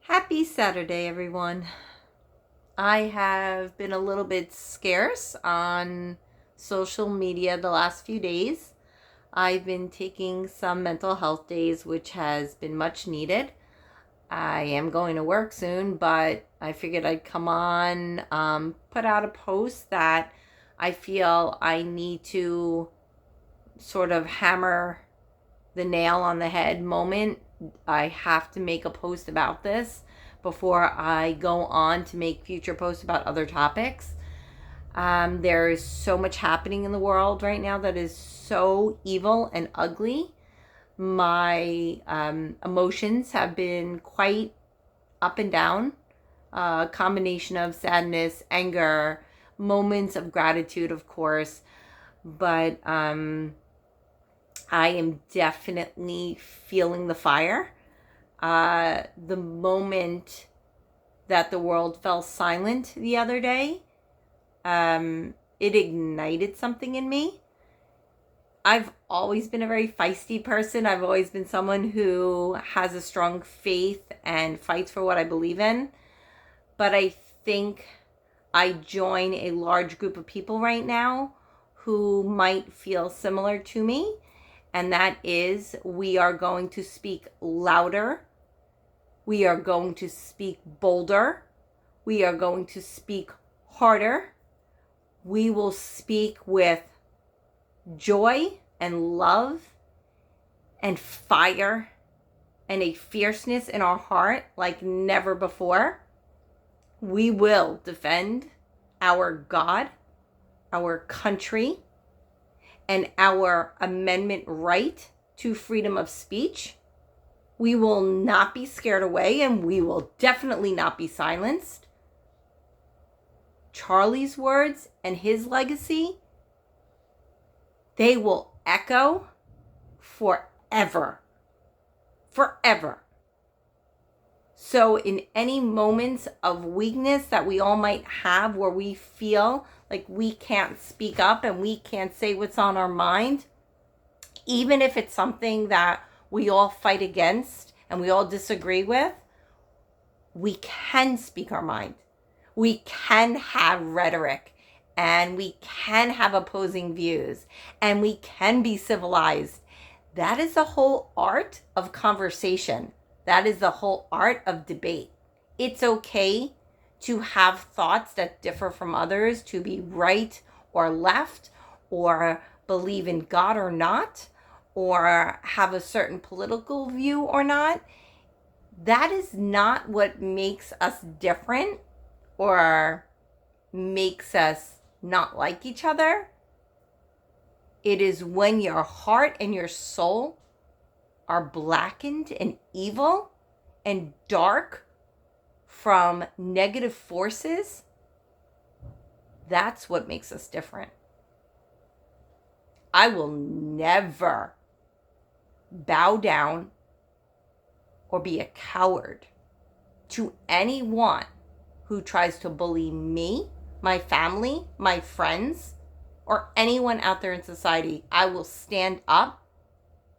Happy Saturday, everyone. I have been a little bit scarce on social media the last few days. I've been taking some mental health days, which has been much needed. I am going to work soon, but I figured I'd come on, put out a post that I feel I need to sort of hammer the nail on the head moment. I have to make a post about this before I go on to make future posts about other topics. There is so much happening in the world right now that is so evil and ugly. My emotions have been quite up and down. A combination of sadness, anger, moments of gratitude, of course. But I am definitely feeling the fire. The moment that the world fell silent the other day, it ignited something in me. I've always been a very feisty person. I've always been someone who has a strong faith and fights for what I believe in. But I think I join a large group of people right now who might feel similar to me. And that is, we are going to speak louder. We are going to speak bolder. We are going to speak harder. We will speak with joy and love and fire and a fierceness in our heart like never before. We will defend our God, our country, and our amendment right to freedom of speech. We will not be scared away, and we will definitely not be silenced. Charlie's words and his legacy, they will echo forever. Forever. So in any moments of weakness that we all might have where we feel like we can't speak up and we can't say what's on our mind, even if it's something that we all fight against and we all disagree with, we can speak our mind. We can have rhetoric and we can have opposing views and we can be civilized. That is the whole art of conversation. That is the whole art of debate. It's okay to have thoughts that differ from others, to be right or left, or believe in God or not, or have a certain political view or not. That is not what makes us different or makes us not like each other. It is when your heart and your soul are blackened and evil and dark from negative forces. That's what makes us different. I will never bow down or be a coward to anyone who tries to bully me, my family, my friends, or anyone out there in society. I will stand up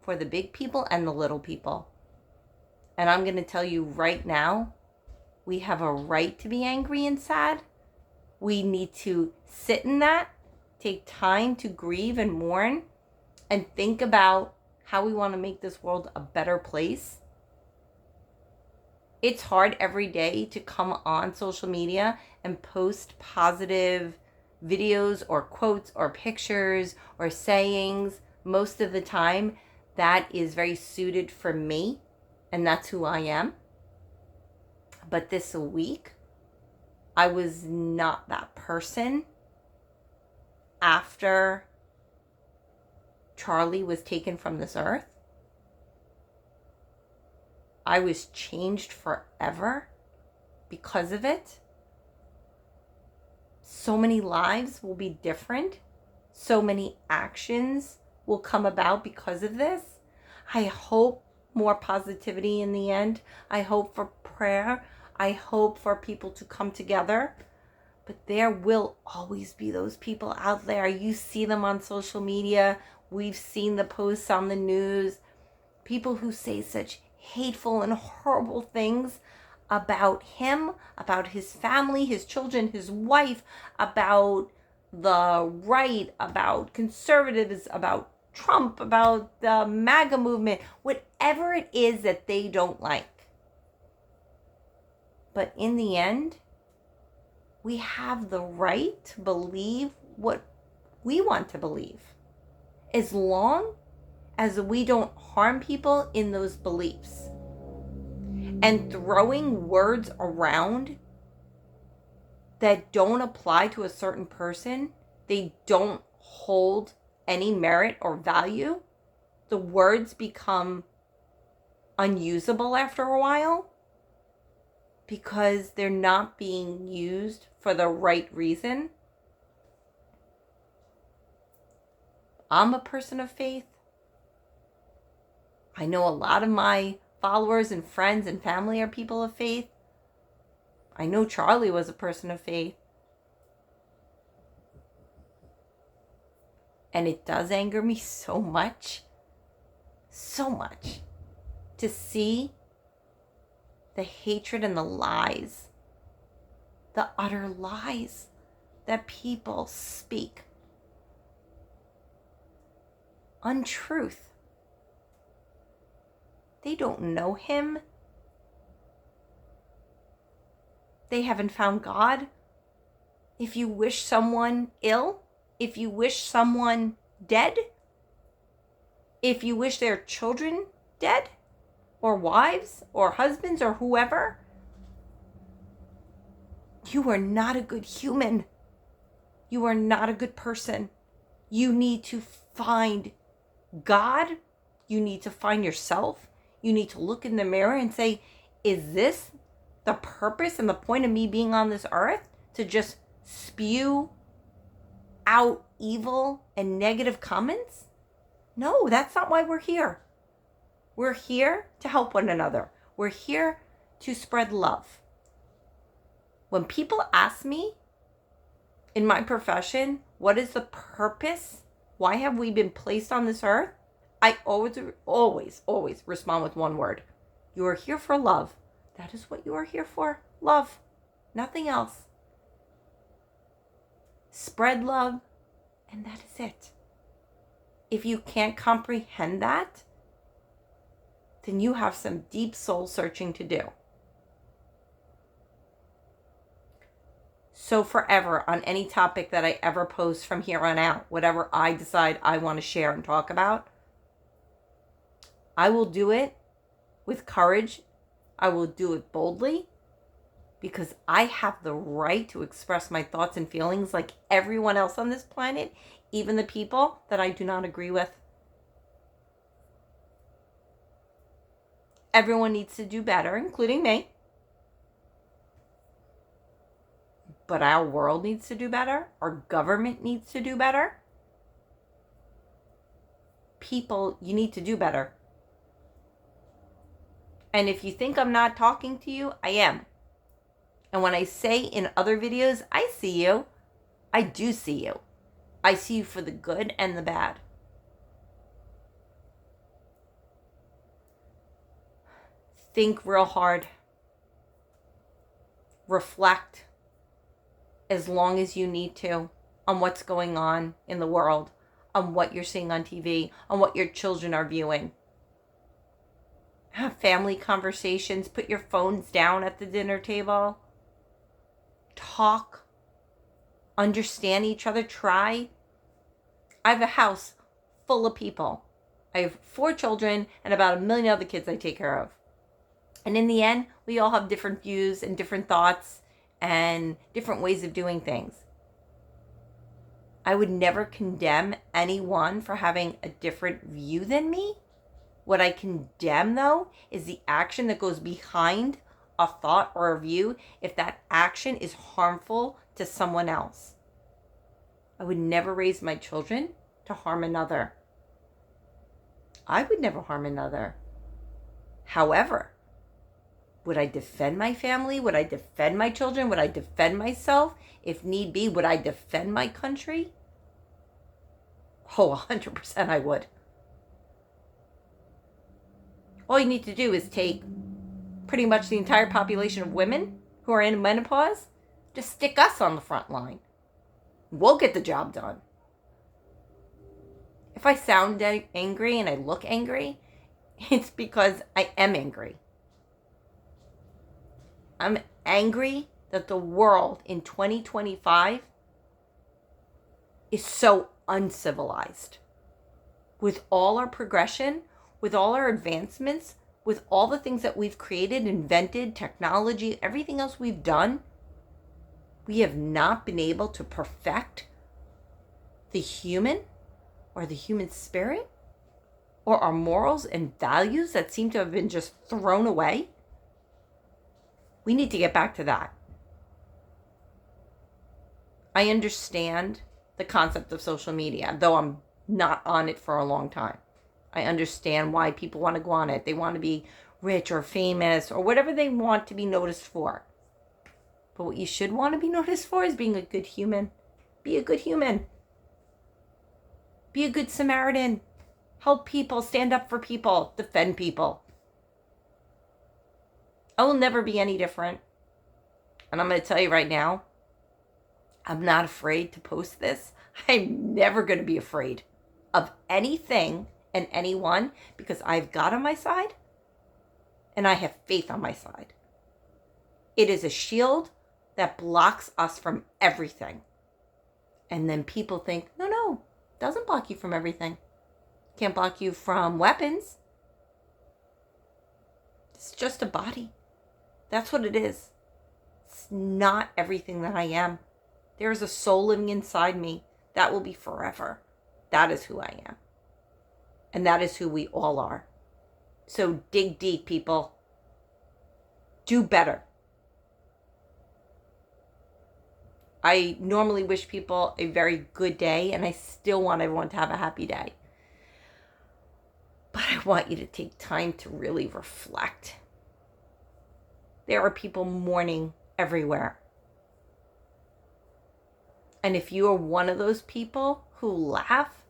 for the big people and the little people. And I'm going to tell you right now, we have a right to be angry and sad. We need to sit in that, take time to grieve and mourn, and think about how we want to make this world a better place. It's hard every day to come on social media and post positive videos or quotes or pictures or sayings. Most of the time, that is very suited for me, and that's who I am. But this week, I was not that person. After Charlie was taken from this earth, I was changed forever because of it. So many lives will be different. So many actions will come about because of this. I hope more positivity in the end. I hope for prayer. I hope for people to come together. But there will always be those people out there. You see them on social media. We've seen the posts on the news. People who say such hateful and horrible things. about him, about his family, his children, his wife, about the right, about conservatives, about Trump, about the MAGA movement, whatever it is that they don't like. But in the end, we have the right to believe what we want to believe, as long as we don't harm people in those beliefs. And throwing words around that don't apply to a certain person, they don't hold any merit or value, the words become unusable after a while because they're not being used for the right reason. I'm a person of faith. I know a lot of my followers and friends and family are people of faith. I know Charlie was a person of faith. And it does anger me so much to see the hatred and the lies, the utter lies that people speak. Untruth. They don't know him. They haven't found God. If you wish someone ill, if you wish someone dead, if you wish their children dead, or wives, or husbands, or whoever, you are not a good human. You are not a good person. You need to find God. You need to find yourself. You need to look in the mirror and say, is this the purpose and the point of me being on this earth? To just spew out evil and negative comments? No, that's not why we're here. We're here to help one another. We're here to spread love. When people ask me in my profession, what is the purpose? Why have we been placed on this earth? I always respond with one word. You are here for love. That is what you are here for. Love. Nothing else. Spread love, and that is it. If you can't comprehend that, then you have some deep soul searching to do. So forever, on any topic that I ever post from here on out, whatever I decide I want to share and talk about, I will do it with courage. I will do it boldly because I have the right to express my thoughts and feelings like everyone else on this planet, even the people that I do not agree with. Everyone needs to do better, including me. But our world needs to do better. Our government needs to do better. People, you need to do better. And if you think I'm not talking to you, I am. And when I say in other videos, I see you, I do see you. I see you for the good and the bad. Think real hard. Reflect as long as you need to on what's going on in the world, on what you're seeing on TV, on what your children are viewing. Have family conversations. Put your phones down at the dinner table. Talk. Understand each other. Try. I have a house full of people. I have 4 children and about 1 million other kids I take care of. And in the end, we all have different views and different thoughts and different ways of doing things. I would never condemn anyone for having a different view than me. What I condemn, though, is the action that goes behind a thought or a view if that action is harmful to someone else. I would never raise my children to harm another. I would never harm another. However, would I defend my family? Would I defend my children? Would I defend myself? If need be, would I defend my country? Oh, 100% I would. All you need to do is take pretty much the entire population of women who are in menopause, just stick us on the front line. We'll get the job done. If I sound angry and I look angry, it's because I am angry. I'm angry that the world in 2025 is so uncivilized. With all our progression, with all our advancements, with all the things that we've created, invented, technology, everything else we've done, we have not been able to perfect the human or the human spirit or our morals and values that seem to have been just thrown away. We need to get back to that. I understand the concept of social media, though I'm not on it for a long time. I understand why people want to go on it. They want to be rich or famous or whatever they want to be noticed for. But what you should want to be noticed for is being a good human. Be a good human. Be a good Samaritan. Help people, stand up for people, defend people. I will never be any different. And I'm going to tell you right now, I'm not afraid to post this. I'm never going to be afraid of anything and anyone because I've God on my side and I have faith on my side. It is a shield that blocks us from everything. And then people think, no, it doesn't block you from everything. Can't block you from weapons. It's just a body. That's what it is. It's not everything that I am. There is a soul living inside me that will be forever. That is who I am. And that is who we all are. So dig deep, people. Do better. I normally wish people a very good day, and I still want everyone to have a happy day. But I want you to take time to really reflect. There are people mourning everywhere. And if you are one of those people who laugh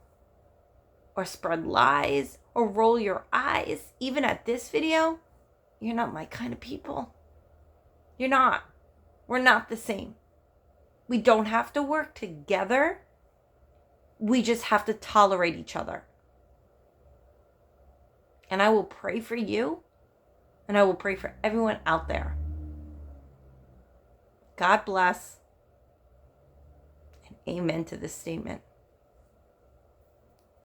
or spread lies or roll your eyes, even at this video, you're not my kind of people. You're not. We're not the same. We don't have to work together. We just have to tolerate each other. And I will pray for you, and I will pray for everyone out there. God bless, and amen to this statement.